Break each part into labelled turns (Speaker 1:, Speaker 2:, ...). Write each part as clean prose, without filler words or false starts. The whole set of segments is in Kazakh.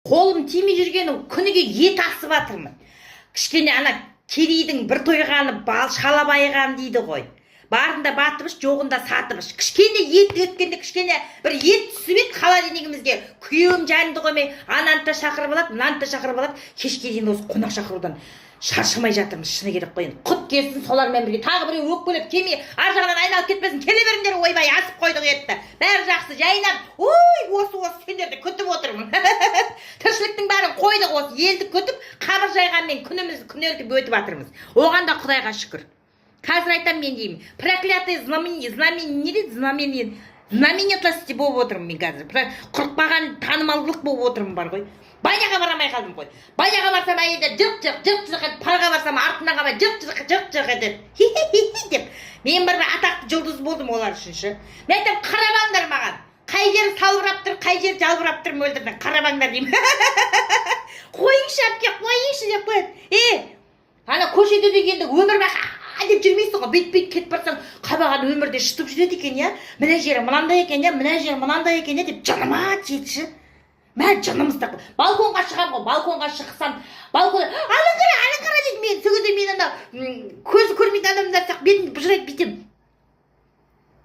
Speaker 1: қолым тимей жүргені күніге ет асып жатырмын. Кішкене ана керейдің бір тойғаны бал шала байыған дейді ғой. Барында батыбыш, жоғында сатыбыш. Кішкене ет өткенде кішкене бір ет түсіп еді холодильнигімізге. Күйеуім жанды қоймай, ананы да шақырып алады, мынаны да шақырып алады. Кешке дейін осы қонақ шақырудан шаршамай жатырмыз, шыны керек қойын. Құт келсін солармен бірге. Тағы біреу өкпелеп келмей, ар жағынан айналып кетпесін. Келе беріңдер, ойбай, асып қойдық етті. Бәрі жақсы, жайнап. Ой, осы сендерді күтіп отырмын. Тіршіліктің бәрін қойдық, осы елді күтіп, қабыр жайғанмен күнімізді күнелтіп өтіп жатырмыз. Оған да Құдайға шүкір. Қазір айтам мен деймін. Проклятые знаменитости болып отырмын мен қазір. Құрықпаған танымалдылық болып отырмын бар ғой. Баняға барамай қалдым ғой. Баняға барсам әйелдер жық парға барсам артына қабай жық деп. Мен бір атақты жұлдыз болдым олар үшінші. Мен айтам, қарабаңдар маған. Қай жер салбырап тұр, қай жер жалбырап тұр мөлдірдің. Қарабаңдар деймін. Қойыңшы әпке, қойыңшы деп қояды. Ана көшеде дегенде өмір бақа деп жүрмейсің ғой. Бет кетіп барсаң, қабаған өмірде шытып жүреді екен, я. Мына жері мынандай екен, я, мына жері мынандай екен, деп жаныма тиетші. Мән жанымыз тақы. Балконға шығам ғой, балконға шықсам, балконға, алыңқара дейді мен. Сөгеде мен ана көзі көрмейді адамдар сақ, бетімді бұжырайды бейтем.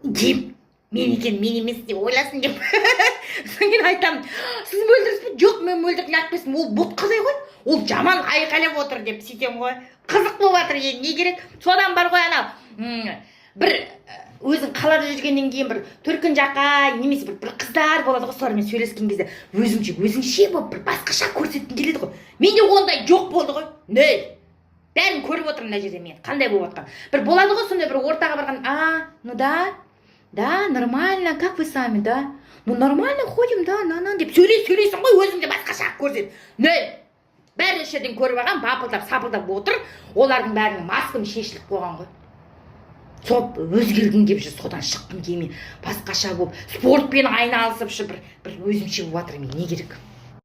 Speaker 1: Дем, мен екен, мен емес деп ойласын деп. Соңген айтам, сіз мөлдірсіз бе? Жоқ, мен мөлдірдің әтпесім, ол бұт қызай ғой. Ол жаман айқайлап отыр деп сөйтем ғой. Қызық болып жатыр, не керек? Содан бар ғой ана, бір өзің қалада жүргеннен кейін бір төркін жаққа немесе бір қыздар болады ғой, солармен сөйлескен кезде өзіңше болып бір басқаша көрсеткің келеді ғой. Менде ондай жоқ болды ғой. Не? Бәрін көріп отырмын мына жерде мен қандай болып жатқан. Бір болады ғой сондай бір ортаға барған, ну да, нормально, как вы сами, да? Ну нормально ходим, да, деп сөйлейсің ғой, өзіңде басқаша көрсет. Не? Бәрін ішерден көріп алған, бапылдап, сапылдап отыр. Олардың бәрінің маскам шешіліп қойған ғой. Соп өзгергім кеп жүр, содан шыққым келмей, басқаша болып, спортпен айналысып бір өзімше болып жатыр, мен не керек?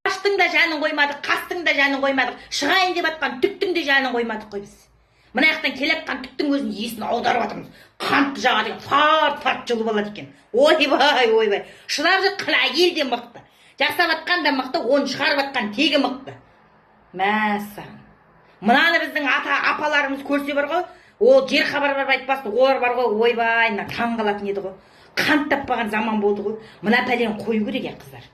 Speaker 1: Аштың да жанын қоймадық, қастың да жанын қоймадық, шығайын деп атқан түктің де жанын қоймадық қой біз. Мына жақтан келе жатқан түктің өзін есін аударып жатырмыз. Қантты жағады екен, фарт жұлып алады екен. Ойбай. Шыдап жатқан әйел де мықты. Жасап жатқан да мықты, оны шығарып жатқан тегі мықты. Мәссаған. Мынаны біздің апаларымыз көрсе бар ғой, ол жер хабар бар айтпасын, олар бар ғой, ойбай, таң қалатын еді ғой. Қант таппаған заман болды ғой. Мына пәлен қою керек, қыздар.